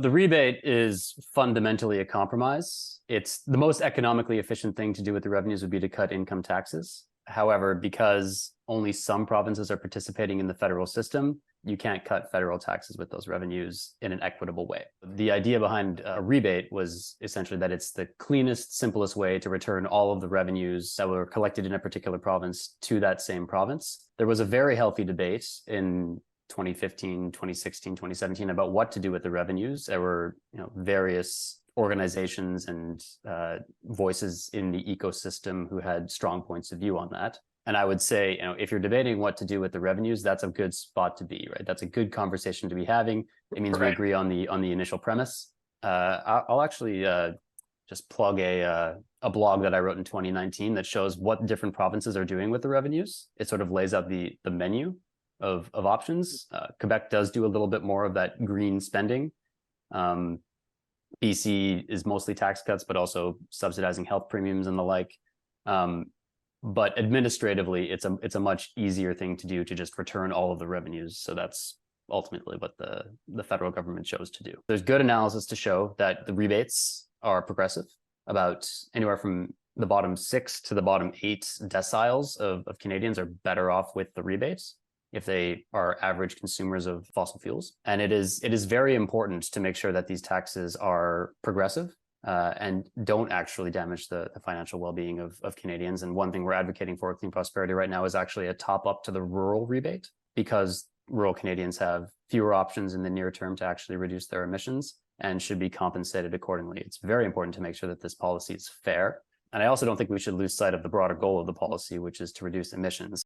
The rebate is fundamentally a compromise. It's the most economically efficient thing to do with the revenues would be to cut income taxes. However, because only some provinces are participating in the federal system, you can't cut federal taxes with those revenues in an equitable way. The idea behind a rebate was essentially that it's the cleanest, simplest way to return all of the revenues that were collected in a particular province to that same province. There was a very healthy debate in 2015, 2016, 2017 about what to do with the revenues. There were, various organizations and voices in the ecosystem who had strong points of view on that. And I would say, if you're debating what to do with the revenues, that's a good spot to be, right? That's a good conversation to be having. It means we agree on the initial premise. I'll actually just plug a blog that I wrote in 2019 that shows what different provinces are doing with the revenues. It sort of lays out the menu of options. Quebec does do a little bit more of that green spending. BC is mostly tax cuts, but also subsidizing health premiums and the like. But administratively, it's a much easier thing to do to just return all of the revenues. So that's ultimately what the federal government chose to do. There's good analysis to show that the rebates are progressive. About anywhere from the bottom 6 to the bottom 8 deciles of Canadians are better off with the rebates if they are average consumers of fossil fuels. And it is very important to make sure that these taxes are progressive and don't actually damage the financial well-being of Canadians. And one thing we're advocating for Clean Prosperity right now is actually a top up to the rural rebate, because rural Canadians have fewer options in the near term to actually reduce their emissions and should be compensated accordingly. It's very important to make sure that this policy is fair. And I also don't think we should lose sight of the broader goal of the policy, which is to reduce emissions.